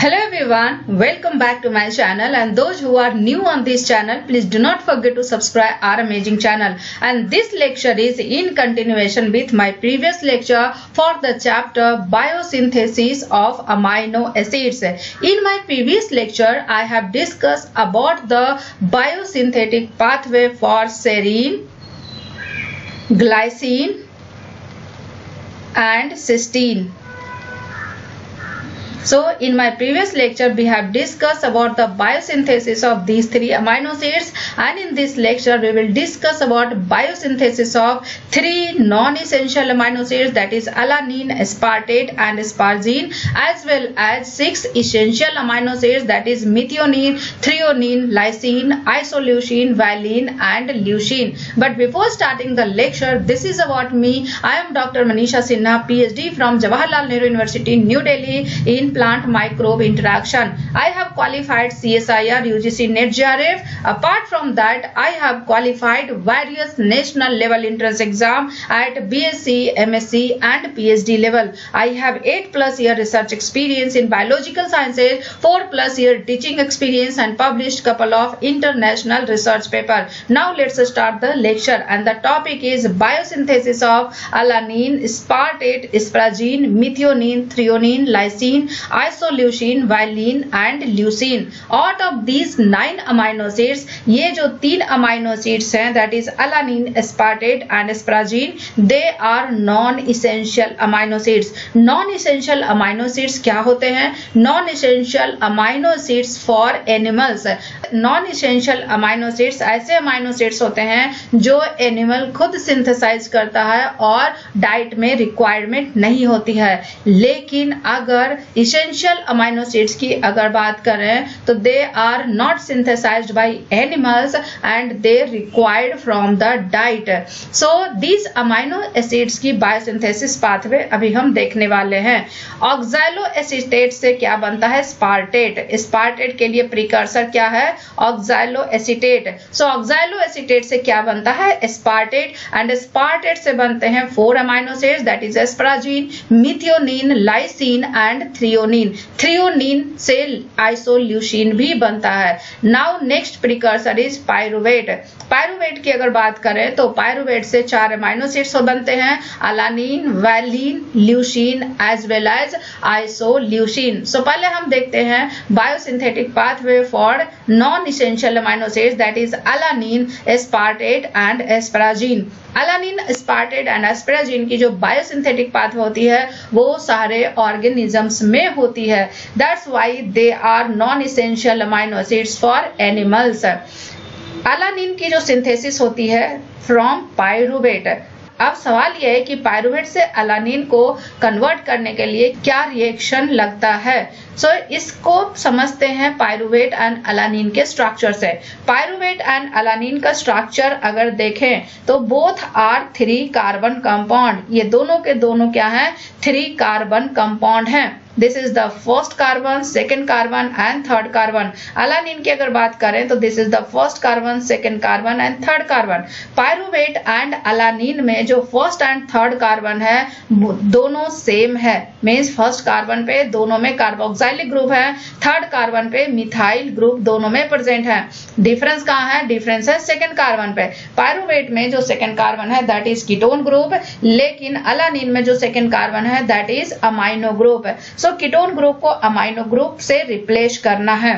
Hello everyone, welcome back to my channel, and those who are new on this channel, please do not forget to subscribe our amazing channel. And this lecture is in continuation with my previous lecture for the chapter biosynthesis of amino acids. In my previous lecture, I have discussed about the biosynthetic pathway for serine, glycine and cysteine. So in my previous lecture we have discussed about the biosynthesis of these three amino acids, and in this lecture we will discuss about biosynthesis of three non-essential amino acids, that is alanine, aspartate and asparagine, as well as six essential amino acids, that is methionine, threonine, lysine, isoleucine, valine and leucine. But before starting the lecture, this is about me. I am Dr. Manisha Sinha, PhD from Jawaharlal Nehru University, New Delhi in plant microbe interaction. I have qualified CSIR, UGC, NET, JRF. Apart from that, I have qualified various national level entrance exam at BSc, MSc and PhD level. I have 8+ year research experience in biological sciences, 4+ year teaching experience and published couple of international research paper. Now let's start the lecture, and the topic is biosynthesis of alanine, aspartate, asparagine, methionine, threonine, lysine, isoleucine, valine and leucine. Out of these 9 amino acids, ये जो 3 amino acids हैं, that is alanine, aspartate and asparagine, they are non-essential amino acids. Non-essential amino acids क्या होते हैं? Non-essential amino acids for animals. Non-essential amino acids ऐसे amino acids होते हैं जो एनिमल खुद सिंथेसाइज करता है और डाइट में रिक्वायरमेंट नहीं होती है. लेकिन अगर essential amino acids की अगर बात करें तो they are not synthesized by animals and they required from the diet. So these amino acids की biosynthesis pathway अभी हम देखने वाले हैं. ऑक्सैलोएसीटेट से क्या बनता है? स्पार्टेट. स्पार्टेट के लिए प्रिकर्सर क्या है? ऑक्सैलोएसीटेट. सो ऑक्सैलोएसीटेट से क्या बनता है? स्पार्टेट. एंड स्पार्टेट से बनते हैं 4 amino acids, that is asparagine, methionine, lysine and threonine. Threonine से आइसोल्यूसिन भी बनता है. Now next precursor is pyruvate. Pyruvate की अगर बात करें तो पायरुवेट से 4 अमाइनो एसिड्स बनते हैं, alanine, valine, leucine as well as isoleucine. So पहले हम देखते हैं biosynthetic pathway for non essential amino acids, that is alanine, aspartate and asparagine. Alanine, aspartate and asparagine की जो बायोसिंथेटिक पाथवे होती है वो सारे ऑर्गेनिजम्स में होती है. That's why they are non essential amino acids for animals. Alanine की जो सिंथेसिस होती है फ्रॉम पायरुवेट. अब सवाल यह है कि पायरुवेट से अलानिन को कन्वर्ट करने के लिए क्या रिएक्शन लगता है. सो इसको समझते हैं पायरुवेट एंड अलानिन के स्ट्रक्चर से. पायरुवेट एंड अलानिन का स्ट्रक्चर अगर देखें तो बोथ आर 3 कार्बन कंपाउंड. ये दोनों के दोनों क्या है? 3 कार्बन कंपाउंड हैं. This is the first carbon, second carbon and third carbon. Alanine की अगर बात करें तो this is the first carbon, second carbon and third carbon. Pyruvate and alanine में जो फर्स्ट एंड थर्ड कार्बन है दोनों सेम है. मीन्स फर्स्ट कार्बन पे दोनों में कार्बोक्सिलिक ग्रुप है, थर्ड कार्बन पे मिथाइल ग्रुप दोनों में प्रेजेंट है. डिफरेंस कहाँ है? डिफरेंस है सेकेंड कार्बन पे. पायरुवेट में जो सेकेंड कार्बन है दैट इज कीटोन ग्रुप, लेकिन अलानिन में जो सेकेंड कार्बन है that is amino group. So ketone group को अमाइनो ग्रुप से रिप्लेस करना है.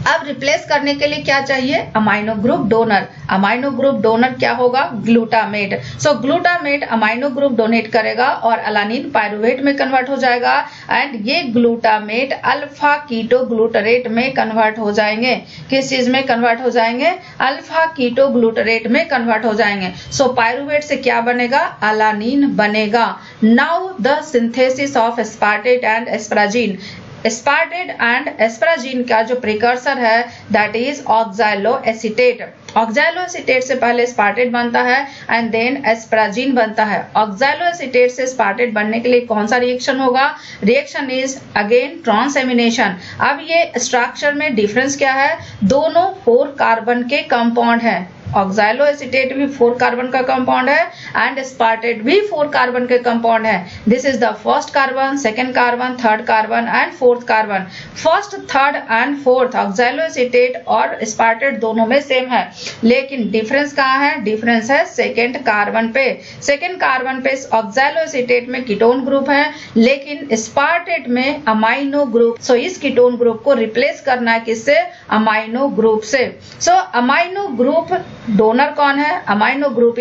अब रिप्लेस करने के लिए क्या चाहिए? Amino group donor. Amino group donor क्या होगा? ग्लूटामेट. सो ग्लूटामेट अमाइनो ग्रुप डोनेट करेगा और अलानिन पायरुवेट में कन्वर्ट हो जाएगा, एंड ये ग्लूटामेट अल्फा कीटो ग्लूटरेट में कन्वर्ट हो जाएंगे. किस चीज में कन्वर्ट हो जाएंगे? अल्फा कीटो ग्लूटरेट में कन्वर्ट हो जाएंगे. सो पायरुवेट से क्या बनेगा? अलानिन बनेगा. Now the synthesis of aspartate and एस्पराजिन. Aspartate and एस्पराजिन का जो प्रिकर्सर है दैट इज ऑक्सैलोएसीटेट. ऑक्सैलोएसीटेट से पहले एस्पार्टेट बनता है एंड देन एस्पराजिन बनता है. ऑक्सैलोएसीटेट से एस्पार्टेट बनने के लिए कौन सा रिएक्शन होगा? Reaction is again transamination. अब ये स्ट्रक्चर में डिफरेंस क्या है? दोनों 4 कार्बन के कंपाउंड हैं ऑक्सैलो एसीटेट भी 4 कार्बन का कंपाउंड है एंड एस्पार्टेट भी 4 कार्बन के कंपाउंड है. This is the first carbon, second carbon, third carbon and fourth carbon. First, third and fourth oxalo acetate और एस्पार्टेट दोनों में सेम है, लेकिन डिफरेंस कहाँ है? डिफरेंस है सेकंड कार्बन पे. सेकंड कार्बन पे ऑक्सैलो एसीटेट में कीटोन ग्रुप है, लेकिन एस्पार्टेट में अमाइनो ग्रुप. सो इस कीटोन ग्रुप को रिप्लेस करना है किससे? अमाइनो ग्रुप से. सो अमाइनो ग्रुप डोनर कौन है? Amino group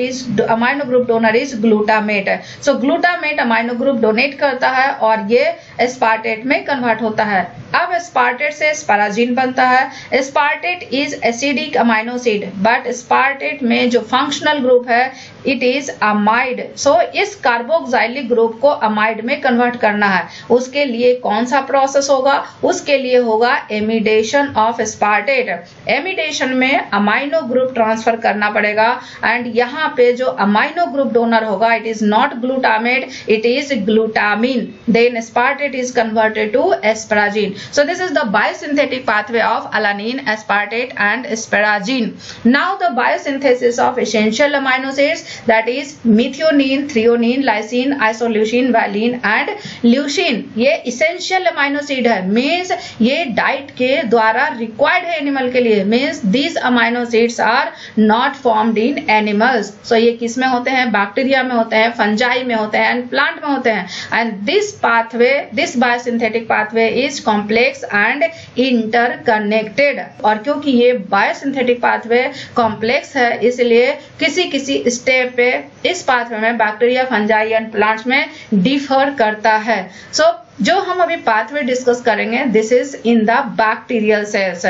donor is glutamate. So glutamate amino group donate करता है और ये एस्पार्टेट में कन्वर्ट होता है. अब एस्पार्टेट से एस्पाराजीन बनता है. Aspartate is acidic amino acid, but aspartate में जो फंक्शनल ग्रुप है इट इज अमाइड. सो इस कार्बोक्सिलिक ग्रुप को अमाइड में कन्वर्ट करना है. उसके लिए कौन सा प्रोसेस होगा? उसके लिए होगा एमिडेशन ऑफ एस्पार्टेट. एमिडेशन में अमाइनो ग्रुप ट्रांसफर करना पड़ेगा एंड यहाँ पे जो अमाइनो ग्रुप डोनर होगा it is not glutamate, it is glutamine. Then aspartate is converted to asparagine. So this is the biosynthetic pathway of alanine, aspartate and asparagine. Now the biosynthesis of essential amino acids, that is methionine, threonine, lysine, isoleucine, valine and leucine. ये essential amino acid है, means ये diet के द्वारा required है animal के लिए. means these amino acids are not formed in animals. So ये किस में होते हैं? बैक्टीरिया में होते हैं, फंजाई में होते हैं एंड प्लांट में होते हैं. And this pathway, this biosynthetic pathway is complex and interconnected. और क्योंकि ये बायोसिंथेटिक पाथवे कॉम्प्लेक्स है, इसलिए किसी स्टेप पे इस पाथवे में बैक्टीरिया, फंजाई एंड प्लांट्स में डिफर करता है. सो जो हम अभी पाथवे डिस्कस करेंगे this is in the bacterial cells.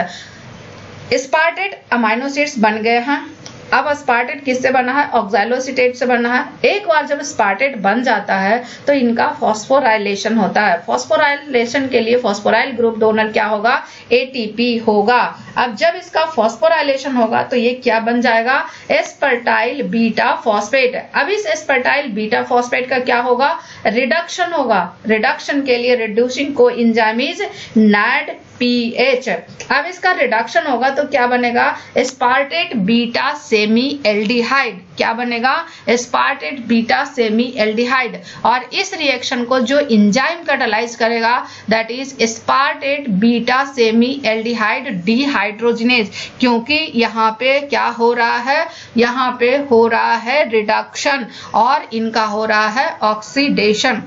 Aspartate amino acids बन गए हैं. अब एस्पार्टेट किससे बना है? ऑक्सैलो एसीटेट से बना है. एक बार जब एस्पार्टेट बन जाता है तो इनका फॉस्फोराइलेशन होता है. फॉस्फोराइलेशन के लिए फॉस्फोराइल ग्रुप डोनर क्या होगा? एटीपी होगा. अब जब इसका फॉस्फोराइलेशन होगा तो ये क्या बन जाएगा? एस्पर्टाइल बीटा फॉस्फेट. अब इस एस्पर्टाइल बीटा फॉस्फेट का क्या होगा? रिडक्शन होगा. रिडक्शन के लिए रिड्यूसिंग कोएंजाइम इज NADPH. अब इसका रिडक्शन होगा तो क्या बनेगा? Aspartate beta semi aldehyde. क्या बनेगा? Aspartate beta semi aldehyde. और इस रिएक्शन को जो एंजाइम कैटालाइज करेगा that is aspartate beta semi aldehyde dehydrogenase. क्योंकि यहाँ पे क्या हो रहा है? यहाँ पे हो रहा है रिडक्शन और इनका हो रहा है ऑक्सीडेशन.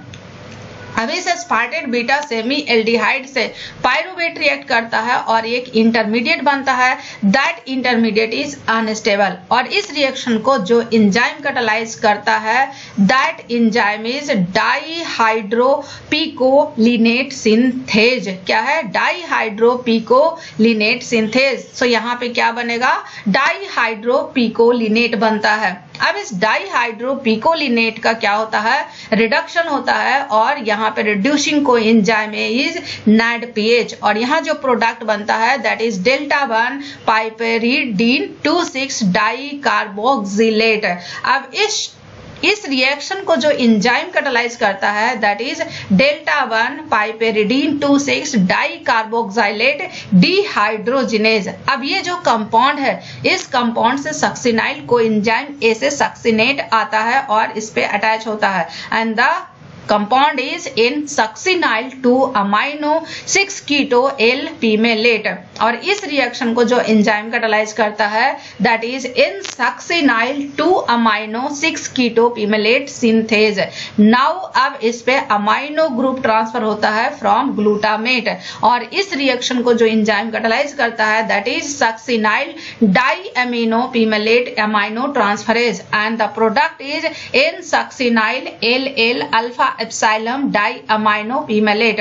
अब इस एस्पार्टेट बीटा सेमी एल्डिहाइड से पायरुवेट रिएक्ट करता है और एक इंटरमीडिएट बनता है. That intermediate is unstable. और इस रिएक्शन को जो एंजाइम कैटालाइज करता है दैट एंजाइम इज डाईहाइड्रोपिकोलिनेट सिंथेज. क्या है? डाईहाइड्रोपिकोलिनेट सिंथेज. सो यहाँ पे क्या बनेगा? डाईहाइड्रोपिकोलिनेट बनता है. अब इस डाईहाइड्रोपिकोलिनेट का क्या होता है? रिडक्शन होता है और यहाँ पे रिड्यूसिंग कोएंजाइम इज NADPH. और यहाँ जो प्रोडक्ट बनता है that is delta 1 piperidine 2,6 dicarboxylate. अब इस रिएक्शन को जो एंजाइम कैटालाइज करता है that is delta 1 piperidine 2,6 dicarboxylate dehydrogenase. अब ये जो कंपाउंड है इस कंपाउंड से सक्सिनाइल कोएंजाइम ए से सक्सिनेट आता है और इस पे अटैच होता है and the compound is in succinyl 2 amino 6 keto L pimelate. और इस रिएक्शन को जो एंजाइम कैटालाइज करता है that is in succinyl 2 amino 6 keto pimelate synthase. Now अब इस पे अमाइनो ग्रुप ट्रांसफर होता है फ्रॉम ग्लूटामेट और इस रिएक्शन को जो एंजाइम कैटालाइज करता है that is succinyl diamino pimelate amino transferase and the product is in succinyl LL alpha epsilon diamino pimelate.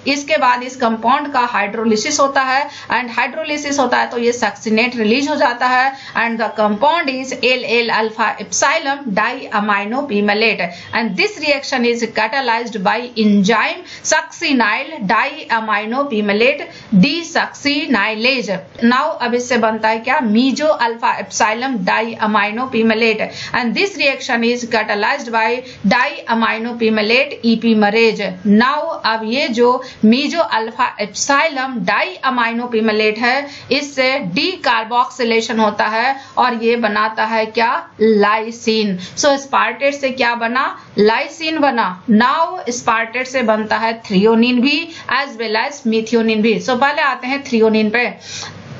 इसके बाद इस कंपाउंड का हाइड्रोलिसिस होता है एंड हाइड्रोलिसिस होता है तो ये सक्सिनेट रिलीज हो जाता है and the compound is LL alpha epsilon diamino pimelate and this reaction is catalysed by enzyme succinyl diamino pimelate desuccinylase. Now अब इससे बनता है क्या? Meso alpha epsilon diamino pimelate and this reaction is catalysed by diamino pimelate epimerase. Now अब ये जो meso alpha epsilon di amino pimelate है, इससे डी कार्बोक्सिलेशन होता है और ये बनाता है क्या, लाइसिन। सो स्पार्टेट से क्या बना, लाइसिन बना। नाउ स्पार्टेट से बनता है थ्रियोनिन भी एज वेल एज मिथियोनिन भी। सो पहले आते हैं थ्रियोनिन पे।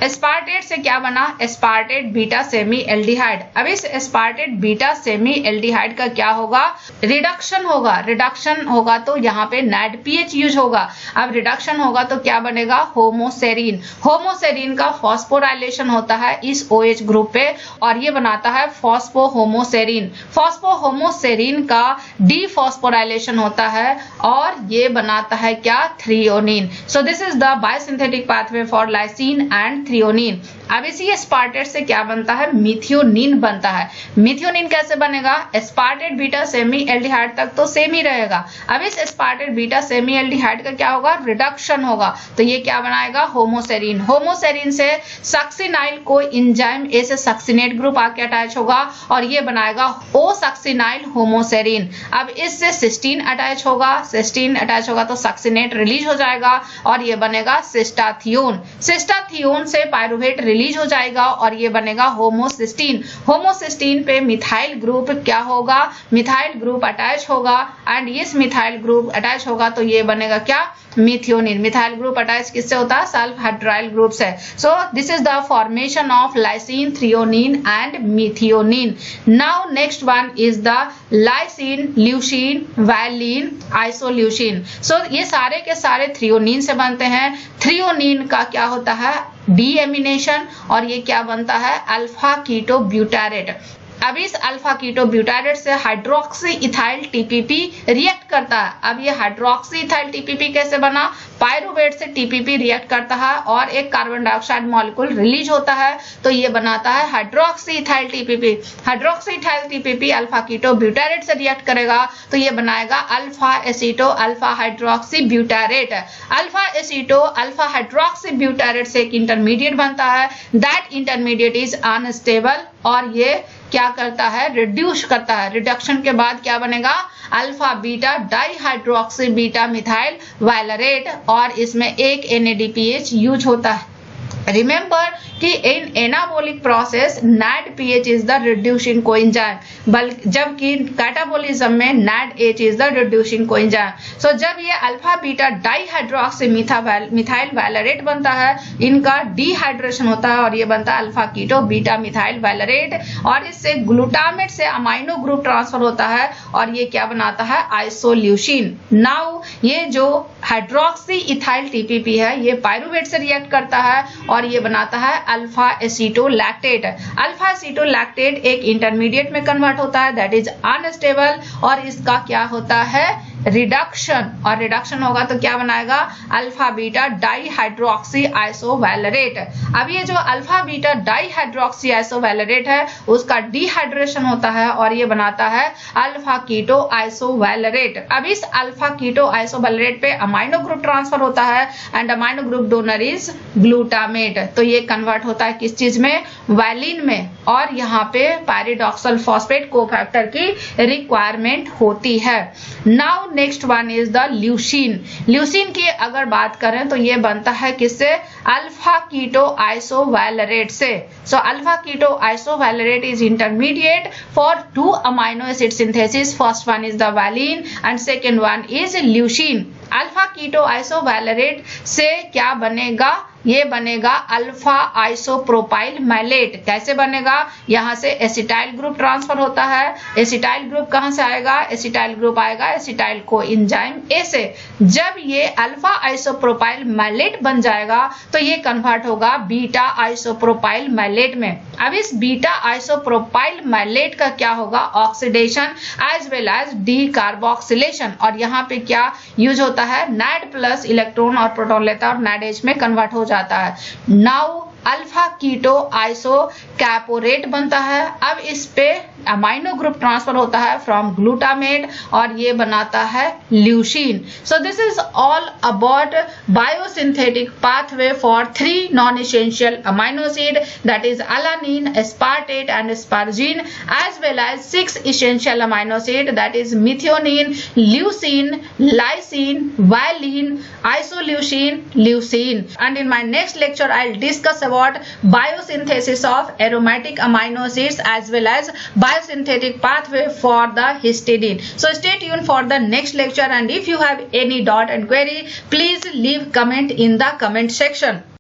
एस्पार्टेट से क्या बना, एस्पार्टेट बीटा सेमी एल्डिहाइड। अब इस एस्पार्टेट बीटा सेमी एल्डिहाइड का क्या होगा, रिडक्शन होगा। रिडक्शन होगा तो यहाँ पे NADPH यूज होगा। अब रिडक्शन होगा तो क्या बनेगा, होमोसेरीन। होमोसेरीन का फॉस्फोराइलेशन होता है इस OH ग्रुप पे और ये बनाता है फॉस्फोहोमोसेरीन। फॉस्फोहोमोसेरीन का डीफॉस्फोराइलेशन होता है और ये बनाता है क्या, threonine. So this is the biosynthetic pathway for lysine and threonine. अब इसी एस्पार्टेट से क्या बनता है, मिथियोनिन बनता है। मिथियोनिन कैसे बनेगा, एस्पार्टेट बीटा सेमी एल्डिहाइड तक तो सेम ही रहेगा। अब इस एस्पार्टेट बीटा सेमी एल्डिहाइड का क्या होगा, रिडक्शन होगा तो ये क्या बनाएगा, होमोसेरीन। होमोसेरीन से सक्सिनाइल को एंजाइम ए से सक्सिनेट ग्रुप आके अटैच होगा और ये बनाएगा ओ सक्सिनाइल होमोसेरीन। अब इससे सिस्टीन अटैच होगा, सिस्टीन अटैच होगा तो सक्सिनेट रिलीज हो जाएगा और ये बनेगा सिस्टाथियोन। सिस्टाथियोन से पायरुवेट रिलीज हो जाएगा और ये बनेगा होमोसिस्टीन। होमोसिस्टीन पे मिथाइल ग्रुप क्या होगा, मिथाइल ग्रुप अटैच होगा एंड इस मिथाइल ग्रुप अटैच होगा तो ये बनेगा क्या, मिथियोनिन। मिथाइल ग्रुप अटैच किससे होता है, सल्फ हाइड्राइल ग्रुप से। So this is the formation of lysine, threonine and methionine. Now next one is the lysine, leucine, valine, isoleucine. सो ये सारे के सारे थ्रियोनिन से बनते हैं। थ्रियोनिन का क्या होता है, डीएमिनेशन और ये क्या बनता है, अल्फा कीटो ब्यूटारेट। अब इस अल्फा कीटो ब्यूटारेट से हाइड्रोक्सी इथाइल टीपीपी रिएक्ट करता है। अब ये हाइड्रोक्सी इथाइल टीपीपी कैसे बना, पायरुवेट से टीपीपी रिएक्ट करता है और एक कार्बन डाइऑक्साइड मॉलिक्यूल रिलीज होता है तो ये बनाता है hydroxy ethyl TPP. Hydroxy ethyl TPP alpha keto butyrate से रिएक्ट करेगा तो ये बनाएगा alpha aceto alpha hydroxy butyrate. Alpha aceto alpha hydroxy butyrate से एक इंटरमीडिएट बनता है। दैट इंटरमीडिएट इज अनस्टेबल और ये क्या करता है, रिड्यूस करता है। रिडक्शन के बाद क्या बनेगा, alpha beta di hydroxy beta methyl valerate और इसमें एक NADPH यूज होता है। रिमेंबर कि इन anabolic process NADPH is the reducing coenzyme, बल्कि जबकि कैटाबोलिज्म में NADH is the reducing coenzyme. So जब ये alpha beta dihydroxy methyl valerate बनता है, इनका डिहाइड्रेशन होता है और ये बनता है अल्फा कीटो बीटा मिथाइल वैलरेट और इससे ग्लूटामेट से अमाइनो ग्रुप ट्रांसफर होता है और ये क्या बनाता है, आइसोल्यूसिन। नाउ ये जो हाइड्रोक्सी इथाइल टीपीपी है ये पायरुवेट से रिएक्ट करता है और ये बनाता है अल्फा एसीटोलैक्टेट। अल्फा एसीटोलैक्टेट एक इंटरमीडिएट में कन्वर्ट होता है दैट इज अनस्टेबल और इसका क्या होता है, रिडक्शन। और रिडक्शन होगा तो क्या बनाएगा, अल्फा बीटा डाई हाइड्रोक्सी आइसोवैलरेट। अब ये जो अल्फा बीटा डाई हाइड्रोक्सी आइसोवैलरेट है उसका डिहाइड्रेशन होता है और ये बनाता है अल्फा कीटो आइसोवैलरेट। अब इस अल्फा कीटो आइसोवैलरेट पे अमाइनो ग्रुप ट्रांसफर होता है and amino group donor is glutamate. तो ये कन्वर्ट होता है किस चीज में, वैलिन में और यहाँ पे पायरिडॉक्सल फॉस्फेट कोफैक्टर की रिक्वायरमेंट होती है। Now next one is the leucine. Leucine की अगर बात करें तो ये बनता है किससे, अल्फा कीटो आइसोवैलरेट से। So alpha keto isovalerate is intermediate for 2 amino acid synthesis. First one is the valine and second one is leucine. Alpha keto isovalerate से क्या बनेगा, ये बनेगा अल्फा आइसोप्रोपाइल मैलेट। कैसे बनेगा, यहाँ से एसिटाइल ग्रुप ट्रांसफर होता है। एसिटाइल ग्रुप कहाँ से आएगा, एसिटाइल ग्रुप आएगा एसिटाइल कोएंजाइम ए से। जब ये अल्फा आइसोप्रोपाइल मैलेट बन जाएगा तो ये कन्वर्ट होगा बीटा आइसोप्रोपाइल मैलेट में। अब इस बीटा आइसोप्रोपाइल मैलेट का क्या होगा, oxidation as well as decarboxylation और यहाँ पे क्या यूज होता है, NAD प्लस इलेक्ट्रॉन और प्रोटॉन लेता है और NADH में कन्वर्ट हो जाता है। Now alpha keto iso caproate बनता है। अब इस पे अमाइनो ग्रुप ट्रांसफर होता है फ्रॉम ग्लूटामेट और ये बनाता है leucine. So this is all about biosynthetic pathway for 3 non-essential amino acid, that is alanine, aspartate and asparagine, as well as 6 essential amino acid, that is methionine, leucine, lysine, valine, isoleucine, leucine. And in my next lecture I'll discuss about biosynthesis of aromatic amino acids as well as biosynthetic pathway for the histidine. So stay tuned for the next lecture, and if you have any doubt and query, please leave comment in the comment section.